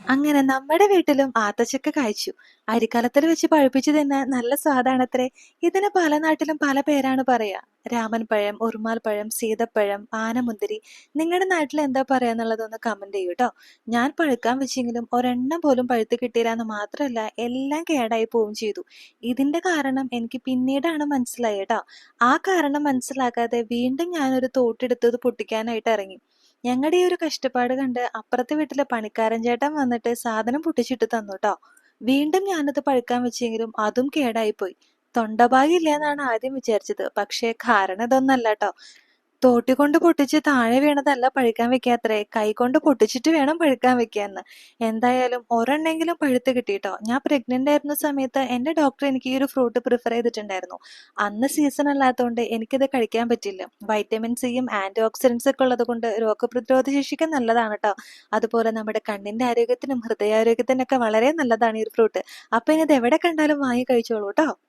അങ്ങനെ നമ്മുടെ വീട്ടിലും ആത്തച്ചക്ക കായ്ച്ചു. അരിക്കലത്തിൽ വെച്ച് പഴുപ്പിച്ചു തിന്നാൻ നല്ല സ്വാദാണത്രേ. ഇതിന് പല നാട്ടിലും പല പേരാണ് പറയാ. രാമൻ പഴം, ഉറുമാൽ പഴം, സീതപ്പഴം, ആനമുന്തിരി. നിങ്ങളുടെ നാട്ടിൽ എന്താ പറയാന്നുള്ളതൊന്ന് കമന്റ് ചെയ്യൂ ട്ടോ. ഞാൻ പഴുക്കാൻ വെച്ചെങ്കിലും ഒരെണ്ണം പോലും പഴുത്ത് കിട്ടിയില്ലാന്ന് മാത്രമല്ല എല്ലാം കേടായി പോവും ചെയ്തു. ഇതിന്റെ കാരണം എനിക്ക് പിന്നീടാണ് മനസ്സിലായത് ട്ടോ. ആ കാരണം മനസ്സിലാക്കാതെ വീണ്ടും ഞാനൊരു തോട്ടെടുത്തത് പൊട്ടിക്കാനായിട്ട് ഇറങ്ങി. ഞങ്ങളുടെ ഈ ഒരു കഷ്ടപ്പാട് കണ്ട് അപ്പുറത്തെ വീട്ടിലെ പണിക്കാരൻ ചേട്ടൻ വന്നിട്ട് സാധനം പൊട്ടിച്ചിട്ട് തന്നു ട്ടോ. വീണ്ടും ഞാനത് പഴുക്കാൻ വെച്ചെങ്കിലും അതും കേടായിപ്പോയി. തൊണ്ടഭാഗ്യം ഇല്ലേന്നാണ് ആദ്യം വിചാരിച്ചത്. പക്ഷേ കാരണം ഇതൊന്നല്ല ട്ടോ. തോട്ടികൊണ്ട് പൊട്ടിച്ച് താഴെ വീണതല്ല പഴുക്കാൻ വെക്കാത്രേ. കൈകൊണ്ട് പൊട്ടിച്ചിട്ട് വേണം പഴുക്കാൻ വെക്കാന്ന്. എന്തായാലും ഒരെണ്ണെങ്കിലും പഴുത്ത് കിട്ടിട്ടോ. ഞാൻ പ്രഗ്നന്റ് ആയിരുന്ന സമയത്ത് എന്റെ ഡോക്ടർ എനിക്ക് ഈ ഒരു ഫ്രൂട്ട് പ്രിഫർ ചെയ്തിട്ടുണ്ടായിരുന്നു. അന്ന് സീസൺ അല്ലാത്തതുകൊണ്ട് എനിക്കിത് കഴിക്കാൻ പറ്റില്ല. വൈറ്റമിൻ സിയും ആന്റി ഓക്സിഡന്റ്സ് ഒക്കെ ഉള്ളത് കൊണ്ട് രോഗപ്രതിരോധ ശേഷിക്ക് നല്ലതാണ് ട്ടോ. അതുപോലെ നമ്മുടെ കണ്ണിന്റെ ആരോഗ്യത്തിനും ഹൃദയാരോഗ്യത്തിനൊക്കെ വളരെ നല്ലതാണ് ഈ ഒരു ഫ്രൂട്ട്. അപ്പൊ ഇനി ഇത് എവിടെ കണ്ടാലും വാങ്ങി കഴിച്ചോളൂ ട്ടോ.